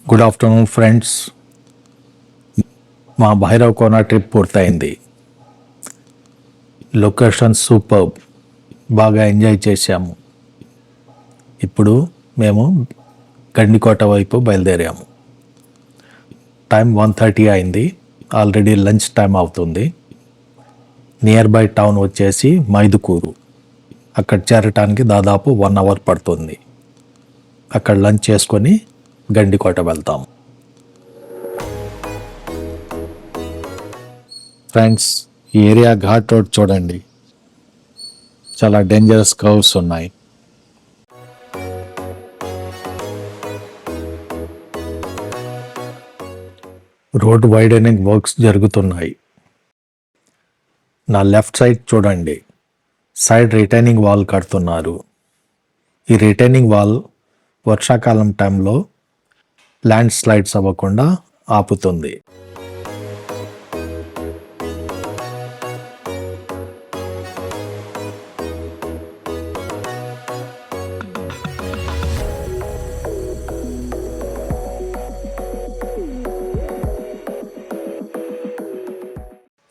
Good afternoon friends. మా భైరవ్ కోన trip పూర్తయింది. Location superb, బాగా ఎంజాయ్ చేశాము. ఇప్పుడు మేము గండికోట వైపు బయలుదేరాము. టైం 1:30 అయింది. ఆల్రెడీ లంచ్ టైం అవుతుంది. నియర్ బై టౌన్ వచ్చేసి మైదుకూరు. అక్కడ చేరటానికి దాదాపు 1 అవర్ పడుతుంది. అక్కడ లంచ్ చేసుకొని గండికోట వెళ్తాం. ఫ్రెండ్స్, ఈ ఏరియా ఘాట్ రోడ్ చూడండి, చాలా డేంజరస్ కర్వ్స్ ఉన్నాయి. రోడ్ వైడనింగ్ వర్క్స్ జరుగుతున్నాయి. నా లెఫ్ట్ సైడ్ చూడండి, సైడ్ రిటైనింగ్ వాల్ కడుతున్నారు. ఈ రిటైనింగ్ వాల్ వర్షాకాలం టైంలో ల్యాండ్ స్లైడ్స్ అవ్వకుండా ఆపుతుంది.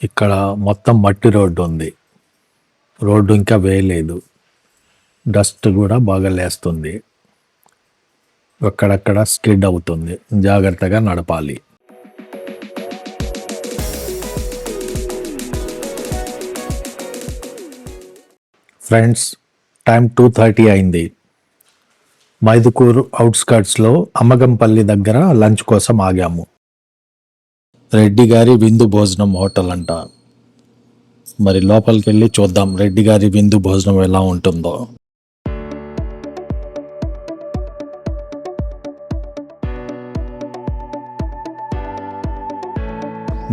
ఇక్కడ మొత్తం మట్టి రోడ్డు ఉంది. రోడ్డు ఇంకా వేయలేదు. డస్ట్ కూడా బాగా లేస్తుంది. అక్కడక్కడ స్కిడ్ అవుతుంది. జాగ్రత్తగా నడపాలి. ఫ్రెండ్స్, టైం 2:30 అయింది. మైదుకూరు అవుట్స్కర్ట్స్లో అమ్మగంపల్లి దగ్గర లంచ్ కోసం ఆగాము. రెడ్డి గారి విందు భోజనం హోటల్ అంట. మరి లోపలికి వెళ్ళి చూద్దాం రెడ్డి గారి విందు భోజనం ఎలా ఉంటుందో.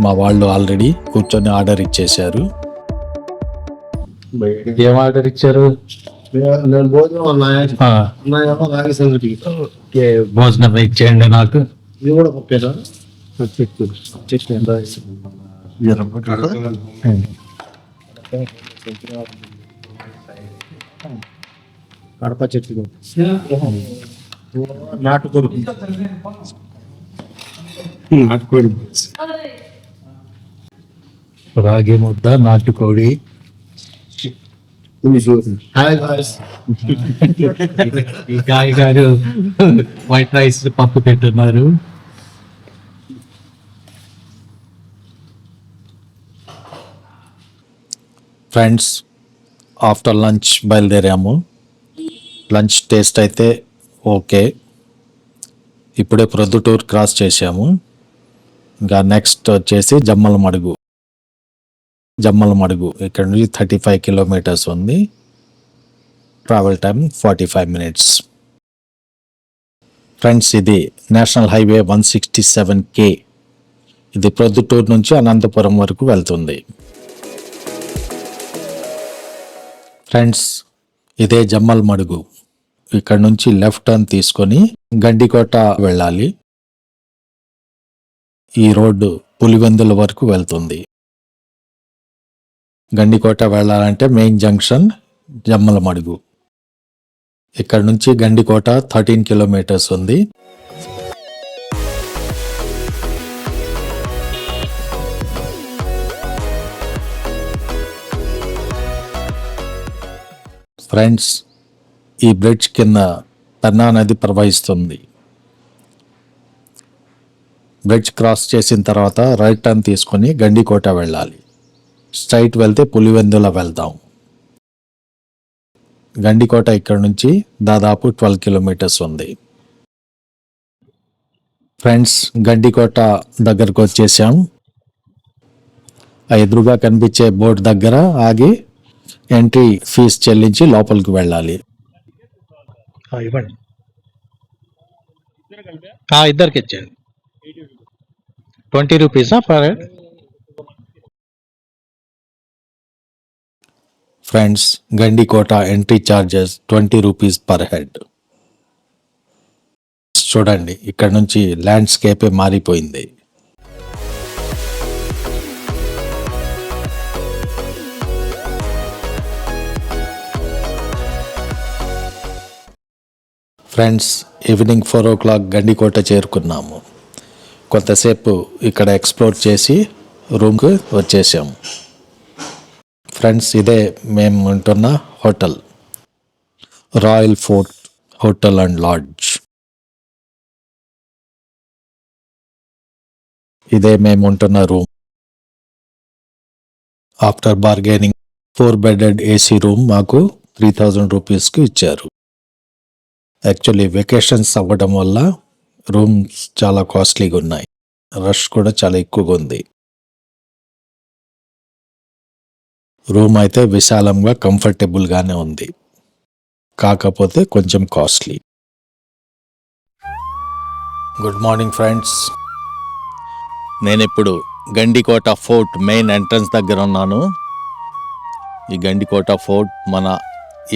మా వాళ్ళు ఆల్రెడీ కూర్చొని ఆర్డర్ ఇచ్చేశారు. ఏం ఆర్డర్ ఇచ్చారు? భోజనం ఇచ్చేయండి నాకు. కడప చెట్టు నాటుకోడి రాగి ముద్ద, నాటుకోడి. ఈ గాయ గారు వైట్ రైస్ పప్పు పెట్టున్నారు. ఫ్రెండ్స్, ఆఫ్టర్ లంచ్ బయలుదేరాము. లంచ్ టేస్ట్ అయితే ఓకే. ఇప్పుడే ప్రొద్దుటూరు క్రాస్ చేసాము. ఇంకా నెక్స్ట్ వచ్చేసి జమ్మలమడుగు. ఇక్కడ నుంచి 35 కిలోమీటర్స్ ఉంది. Travel time 45 minutes. ఫ్రెండ్స్, ఇది నేషనల్ హైవే 167K. ఇది ప్రొద్దుటూరు నుంచి అనంతపురం వరకు వెళ్తుంది. ఫ్రెండ్స్, ఇదే జమ్మలమడుగు. ఇక్కడ నుంచి లెఫ్ట్ టర్న్ తీసుకొని గండికోట వెళ్ళాలి. ఈ రోడ్డు పులివెందుల వరకు వెళ్తుంది. గండికోట వెళ్ళాలంటే మెయిన్ జంక్షన్ జమ్మలమడుగు. ఇక్కడ నుంచి గండికోట 13 కిలోమీటర్స్ ఉంది. ఫ్రెండ్స్, ఈ బ్రిడ్జ్ కింద పెన్నా నది ప్రవహిస్తుంది. బ్రిడ్జ్ క్రాస్ చేసిన తర్వాత రైట్ టర్న్ తీసుకొని గండికోట వెళ్ళాలి. స్ట్రైట్ వెళ్తే పులివెందుల వెళ్దాం. గండికోట ఇక్కడ నుంచి దాదాపు 12 కిలోమీటర్స్ ఉంది. ఫ్రెండ్స్, గండికోట దగ్గరకు వచ్చేసాం. ఆ ఎదురుగా కనిపించే బోర్డు దగ్గర ఆగి ఎంట్రీ ఫీజు చెల్లించి లోపలికి వెళ్ళాలి. ఇద్దరికి ఇచ్చేయండి. 20 రూపీసా per head? Friends, Gandikota entry charges 20 rupees per head. చూడండి, ఇక్కడ నుంచి ల్యాండ్స్కేపే మారిపోయింది. ఫ్రెండ్స్, ఈవినింగ్ 4 o'clock గండికోట చేరుకున్నాము. కొంతసేపు ఇక్కడ ఎక్స్ప్లోర్ చేసి రూమ్కి వచ్చేసాము. ఫ్రెండ్స్, ఇదే మేము ఉంటున్న hotel, Royal Fort hotel and lodge. ఇదే మేము ఉంటున్న room. After bargaining 4-bedded AC room మాకు 3000 రూపీస్కి ఇచ్చారు. యాక్చువల్లీ వెకేషన్స్ అవ్వడం వల్ల రూమ్స్ చాలా కాస్ట్లీగా ఉన్నాయి. రష్ కూడా చాలా ఎక్కువగా ఉంది. రూమ్ అయితే విశాలంగా కంఫర్టబుల్గానే ఉంది, కాకపోతే కొంచెం కాస్ట్లీ. Good morning friends. నేను ఇప్పుడు గండికోట ఫోర్ట్ మెయిన్ ఎంట్రన్స్ దగ్గర ఉన్నాను. ఈ గండికోట ఫోర్ట్ మన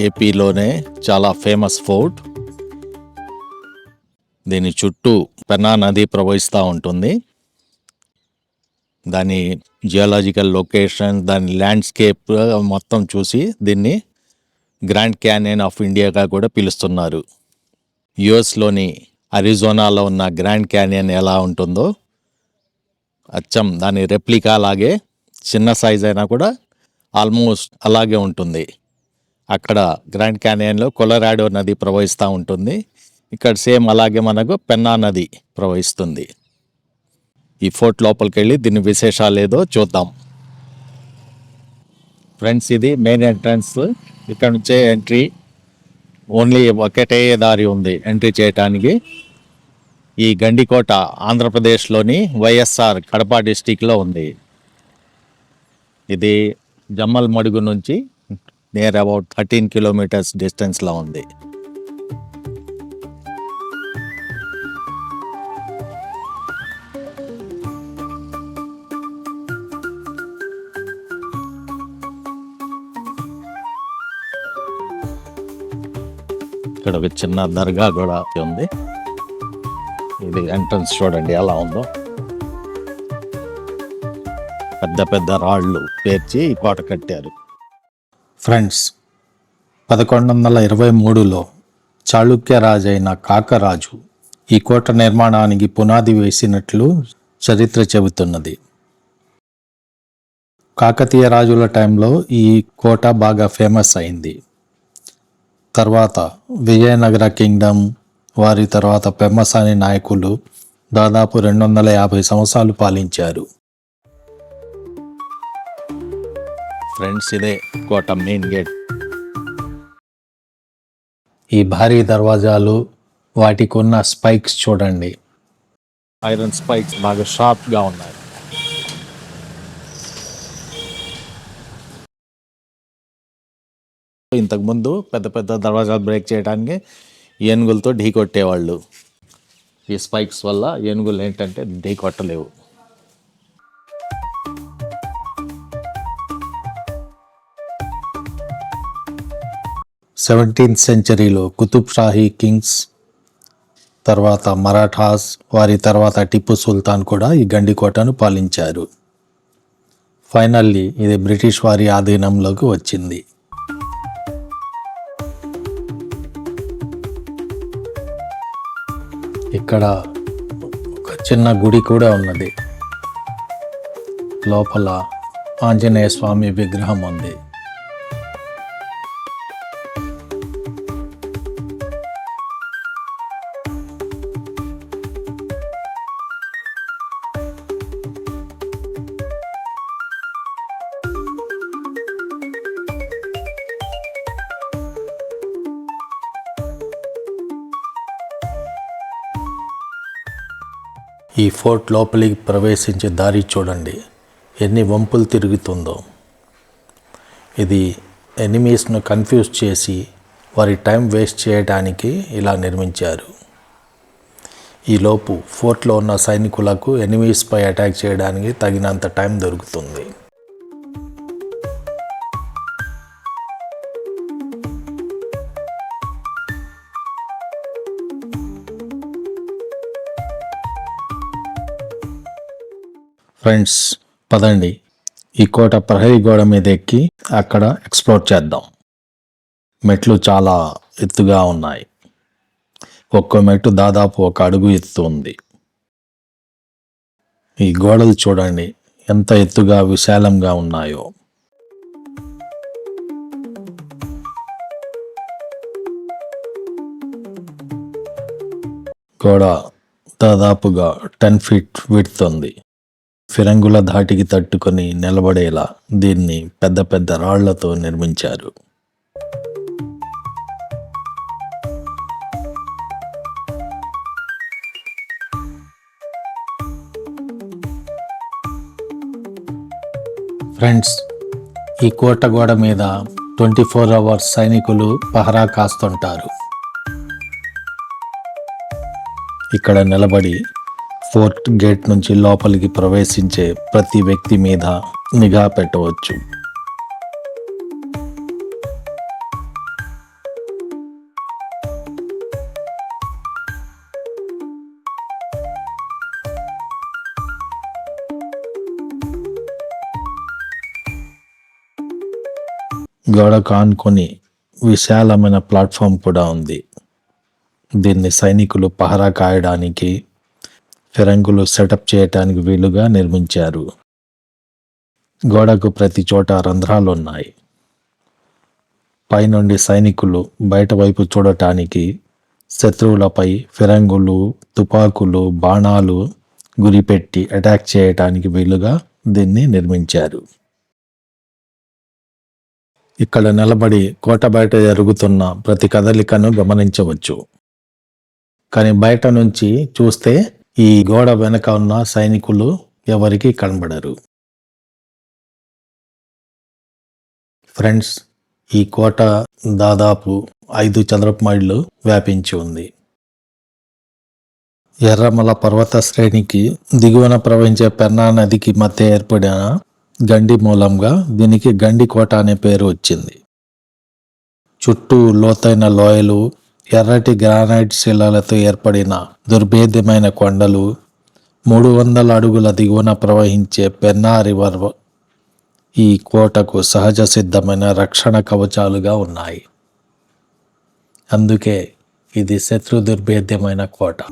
ఏపీలోనే చాలా ఫేమస్ ఫోర్ట్. దీని చుట్టూ పెన్నా నది ప్రవహిస్తూ ఉంటుంది. దాని జియోలాజికల్ లొకేషన్, దాని ల్యాండ్స్కేప్ మొత్తం చూసి దీన్ని గ్రాండ్ క్యానియన్ ఆఫ్ ఇండియాగా కూడా పిలుస్తున్నారు. యుఎస్లోని అరిజోనాలో ఉన్న గ్రాండ్ క్యానియన్ ఎలా ఉంటుందో అచ్చం దాని రెప్లికా అలాగే, చిన్న సైజ్ అయినా కూడా ఆల్మోస్ట్ అలాగే ఉంటుంది. అక్కడ గ్రాండ్ క్యానియన్లో కొలరాడో నది ప్రవహిస్తూ ఉంటుంది. ఇక్కడ సేమ్ అలాగే మనకు పెన్నా నది ప్రవహిస్తుంది. ఈ ఫోర్ట్ లోపలికి వెళ్ళి దీని విశేషాలు ఏదో చూద్దాం. ఫ్రెండ్స్, ఇది మెయిన్ ఎంట్రన్స్. ఇక్కడ నుంచే ఎంట్రీ. ఓన్లీ ఒకటే దారి ఉంది ఎంట్రీ చేయటానికి. ఈ గండికోట ఆంధ్రప్రదేశ్లోని వైఎస్ఆర్ కడప డిస్టిక్లో ఉంది. ఇది జమ్మల్ మడుగు నుంచి నియర్ అబౌట్ 13 kilometers డిస్టెన్స్లో ఉంది. ఇక్కడ ఒక చిన్న దర్గా కూడా ఉంది. ఇది ఎంట్రన్స్ చూడండి ఎలా ఉందో. పెద్ద పెద్ద రాళ్ళు పేర్చి ఈ కోట కట్టారు. ఫ్రెండ్స్, 1123లో చాళుక్య రాజైన కాకరాజు ఈ కోట నిర్మాణానికి పునాది వేసినట్లు చరిత్ర చెబుతున్నది. కాకతీయ రాజుల టైంలో ఈ కోట బాగా ఫేమస్ అయింది. తర్వాత విజయనగర కింగ్డమ్, వారి తర్వాత పెమ్మసాని నాయకులు దాదాపు 250 సంవత్సరాలు పాలించారు. ఫ్రెండ్స్, ఇదే కోట మెయిన్ గేట్. ఈ భారీ దర్వాజాలు, వాటికి ఉన్న స్పైక్స్ చూడండి. ఐరన్ స్పైక్స్ బాగా షార్ప్గా ఉన్నాయి. ఇంతకుముందు పెద్ద పెద్ద దర్వాజాలు బ్రేక్ చేయడానికి ఏనుగులతో ఢీ కొట్టేవాళ్ళు. ఈ స్పైక్స్ వల్ల ఏనుగులు ఏంటంటే ఢీ కొట్టలేవు. సెవెంటీన్త్ సెంచరీలో కుతుబ్ షాహీ కింగ్స్, తర్వాత మరాఠాస్, వారి తర్వాత టిప్పు సుల్తాన్ కూడా ఈ గండికోటను పాలించారు. ఫైనల్లీ ఇది బ్రిటిష్ వారి ఆధీనంలోకి వచ్చింది. ఇక్కడ ఒక చిన్న గుడి కూడా ఉన్నది. లోపల ఆంజనేయ స్వామి విగ్రహం ఉంది. ఈ ఫోర్ట్ లోపలికి ప్రవేశించే దారి చూడండి, ఎన్ని వంపులు తిరుగుతుందో. ఇది ఎనిమీస్ను కన్ఫ్యూజ్ చేసి వారి టైం వేస్ట్ చేయడానికి ఇలా నిర్మించారు. ఈలోపు ఫోర్ట్లో ఉన్న సైనికులకు ఎనిమీస్పై అటాక్ చేయడానికి తగినంత టైం దొరుకుతుంది. ఫ్రెండ్స్, పదండి ఈ కోట ప్రహరీ గోడ మీద ఎక్కి అక్కడ ఎక్స్ప్లోర్ చేద్దాం. మెట్లు చాలా ఎత్తుగా ఉన్నాయి. ఒక్కో మెట్టు దాదాపు 1 అడుగు ఎత్తు ఉంది. ఈ గోడలు చూడండి ఎంత ఎత్తుగా విశాలంగా ఉన్నాయో. గోడ దాదాపుగా 10 ఫీట్ విడ్త్ ఉంది. ఫిరంగుల ధాటికి తట్టుకొని నిలబడేలా దీన్ని పెద్ద పెద్ద రాళ్లతో నిర్మించారు. ఫ్రెండ్స్, ఈ కోట గోడ మీద 24 అవర్స్ సైనికులు పహరా కాస్తుంటారు. ఇక్కడ నిలబడి ఫోర్ట్ గేట్ నుంచి లోపలికి ప్రవేశించే ప్రతి వ్యక్తి మీద నిఘా పెట్టవచ్చు. గోడకు ఆనుకొని విశాలమైన ప్లాట్ఫామ్ కూడా ఉంది. దీన్ని సైనికులు పహరా కాయడానికి, ఫిరంగులు సెటప్ చేయటానికి వీలుగా నిర్మించారు. గోడకు ప్రతి చోట రంధ్రాలున్నాయి. పైనుండి సైనికులు బయట వైపు చూడటానికి, శత్రువులపై ఫిరంగులు, తుపాకులు, బాణాలు గురిపెట్టి అటాక్ చేయటానికి వీలుగా దీన్ని నిర్మించారు. ఇక్కడ నిలబడి కోట బయట జరుగుతున్న ప్రతి కదలికను గమనించవచ్చు. కానీ బయట నుంచి చూస్తే ఈ గోడ వెనక ఉన్న సైనికులు ఎవరికీ కనబడరు. ఫ్రెండ్స్, ఈ కోట దాదాపు 5 చదరపు మైళ్ళు వ్యాపించి ఉంది. ఎర్రమల పర్వత శ్రేణికి దిగువన ప్రవహించే పెన్నా నదికి మధ్య ఏర్పడిన గండి మూలంగా దీనికి గండికోట అనే పేరు వచ్చింది. చుట్టూ లోతైన లోయలు, ఎర్రటి గ్రానైట్ శిలలతో ఏర్పడిన దుర్భేద్యమైన కొండలు, 300 అడుగుల దిగువన ప్రవహించే పెన్నా రివర్ ఈ కోటకు సహజ సిద్ధమైన రక్షణ కవచాలుగా ఉన్నాయి. అందుకే ఇది శత్రు దుర్భేద్యమైన కోట.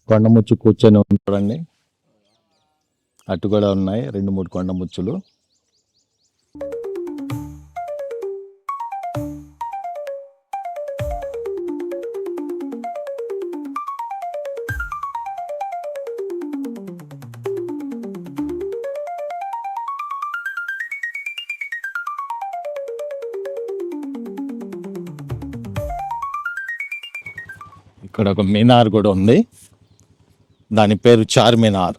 కొండముచ్చు కూర్చొని చూడండి. అటు కూడా ఉన్నాయి 2-3 కొండముచ్చులు. ఇక్కడ ఒక మినార్ కూడా ఉంది. దాని పేరు చార్మినార్.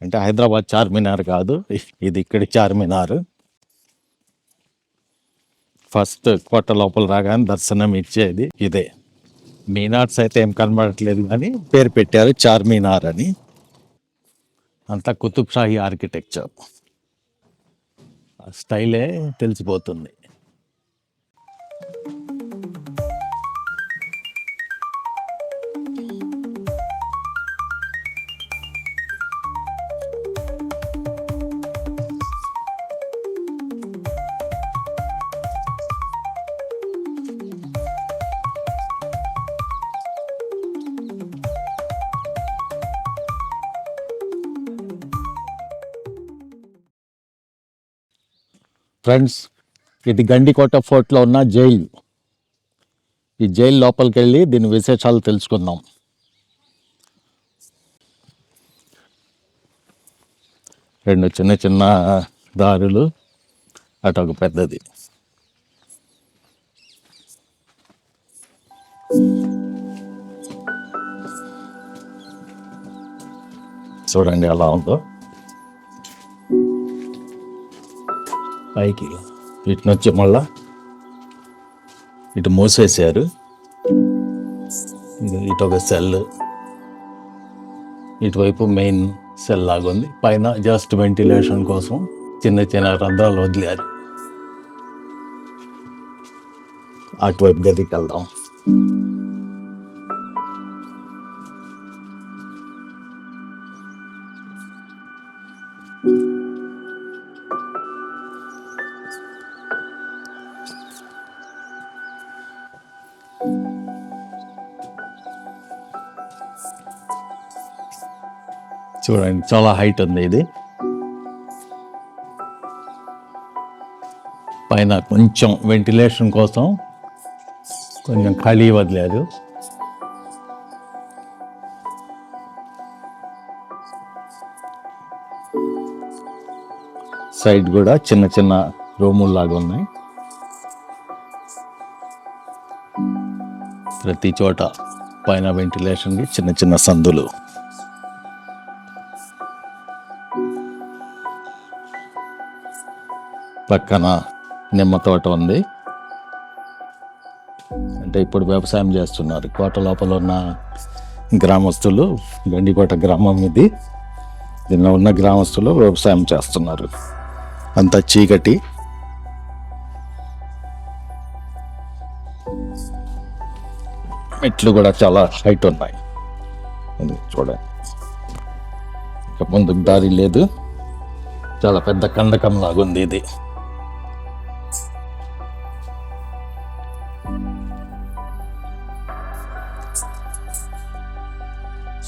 అంటే హైదరాబాద్ చార్మినార్ కాదు, ఇది ఇక్కడి చార్మినార్. ఫస్ట్ కోట లోపల రాగానే దర్శనం ఇచ్చేది ఇదే. మీనార్స్ అయితే ఏం కనబడట్లేదు కానీ పేరు పెట్టారు చార్మినార్ అని. అంతా కుతుబ్ షాహీ ఆర్కిటెక్చర్, స్టైలే తెలిసిపోతుంది. ఫ్రెండ్స్, ఇది గండికోట ఫోర్ట్లో ఉన్న జైలు. ఈ జైలు లోపలికి వెళ్ళి దీని విశేషాలు తెలుసుకుందాం. రెండు చిన్న చిన్న దారులు, అటు ఒక పెద్దది. చూడండి ఎలా ఉందో. పైకి ఇటు నుంచి మళ్ళా ఇటు మూసేసారు. ఇటు ఒక సెల్, ఇటువైపు మెయిన్ సెల్ లాగా ఉంది. పైన జస్ట్ వెంటిలేషన్ కోసం చిన్న చిన్న రంధ్రాలు వదిలేరు. అటువైపు గదికి వెళ్దాం. చూడండి చాలా హైట్ ఉంది ఇది. పైన కొంచెం వెంటిలేషన్ కోసం కొంచెం ఖాళీ వదిలారు. సైడ్ కూడా చిన్న చిన్న రూముల్లాగా ఉన్నాయి. ప్రతి చోట పైన వెంటిలేషన్కి చిన్న చిన్న సందులు. పక్కన నిమ్మ తోట ఉంది. అంటే ఇప్పుడు వ్యవసాయం చేస్తున్నారు. కోట లోపల ఉన్న గ్రామస్తులు, గండికోట గ్రామం ఇది. దీనిలో ఉన్న గ్రామస్తులు వ్యవసాయం చేస్తున్నారు. అంతా చీకటి. మెట్లు కూడా చాలా హైట్ ఉన్నాయి. చూడండి, ఇక ముందుకు దారి లేదు. చాలా పెద్ద కందకం లాగుంది ఇది.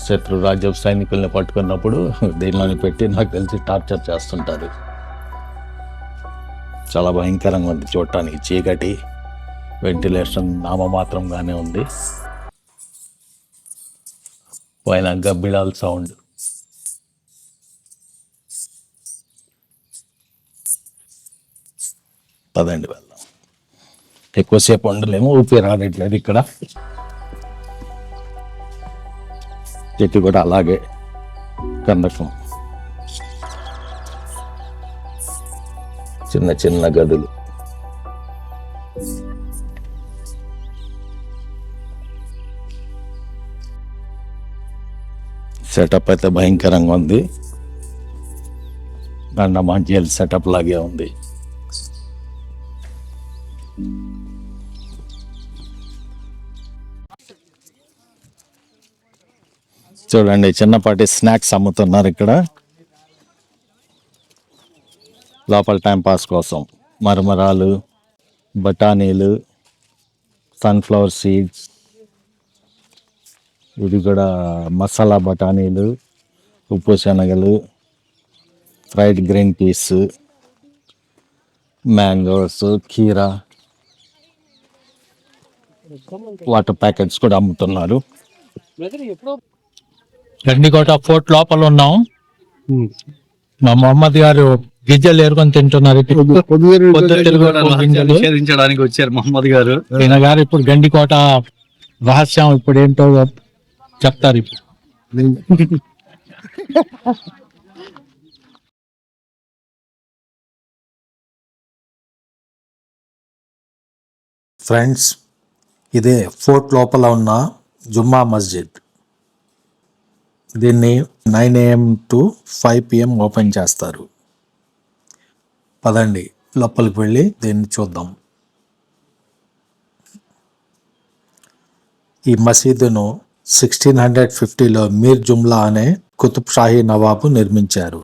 శత్రు రాజ్య సైనికుల్ని పట్టుకున్నప్పుడు దీనిలోని పెట్టి నాకు తెలిసి టార్చర్ చేస్తుంటారు. చాలా భయంకరంగా ఉంది చూడటానికి. చీకటి, వెంటిలేషన్ నామమాత్రంగానే ఉంది. పైన గబ్బిడాల సౌండ్. పదండి వెళ్దాం. ఎక్కువసేపు ఉండలేము, ఊపిరి రావట్లేదు ఇక్కడ. చెట్టు కూడా అలాగే కందకం. చిన్న చిన్న గదులు. సెటప్ అయితే భయంకరంగా ఉంది. అండమాన్ జైల్ సెటప్ లాగే ఉంది. చూడండి, చిన్నపాటి స్నాక్స్ అమ్ముతున్నారు ఇక్కడ. లోపల టైంపాస్ కోసం మరమరాలు, బఠానీలు, సన్ఫ్లవర్ సీడ్స్, ఇది కూడా మసాలా బఠానీలు, ఉప్పు శనగలు, ఫ్రైడ్ గ్రీన్ పీస్, మ్యాంగోస్, కీరా, వాటర్ ప్యాకెట్స్ కూడా అమ్ముతున్నారు. గండికోట ఫోర్ట్ లోపల ఉన్నాం. మా మొహమ్మద్ గారు గిజ్జలు ఏరుకొని తింటున్నారు. నిషేధించడానికి వచ్చారు మొహమ్మద్ గారు. ఈయన గారు ఇప్పుడు గండికోట రహస్యం ఇప్పుడు ఏంటో చెప్తారు. ఇప్పుడు ఫ్రెండ్స్, ఇదే ఫోర్ట్ లోపల ఉన్న జుమ్మా మస్జిద్. దీన్ని 9 AM to 5 PM ఓపెన్ చేస్తారు. పదండి లోపలికి వెళ్ళి దీన్ని చూద్దాం. ఈ మసీదును 1650లో మీర్ జుమ్లా అనే కుతుబ్ షాహీ నవాబు నిర్మించారు.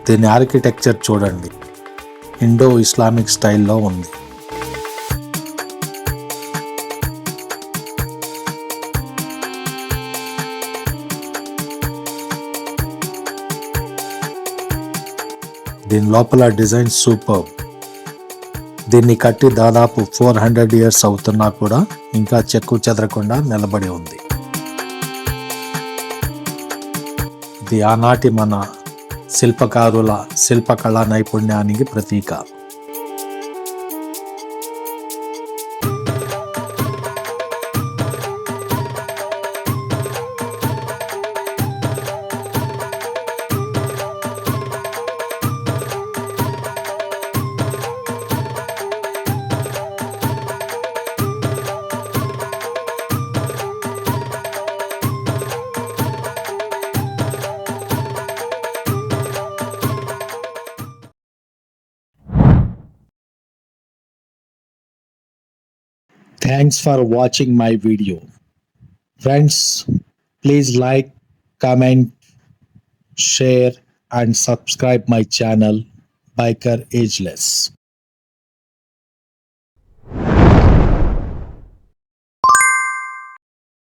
దీని ఆర్కిటెక్చర్ చూడండి, ఇండో ఇస్లామిక్ స్టైల్లో ఉంది. దీని లోపల డిజైన్ సూపర్. దీన్ని కట్టి దాదాపు 400 years అవుతున్నా కూడా ఇంకా చెక్కు చెదరకుండా నిలబడి ఉంది. ఇది ఆనాటి మన శిల్పకారుల శిల్పకళా నైపుణ్యానికి ప్రతీక. Thanks for watching my video. Friends, please like, comment, share and subscribe my channel Biker Ageless.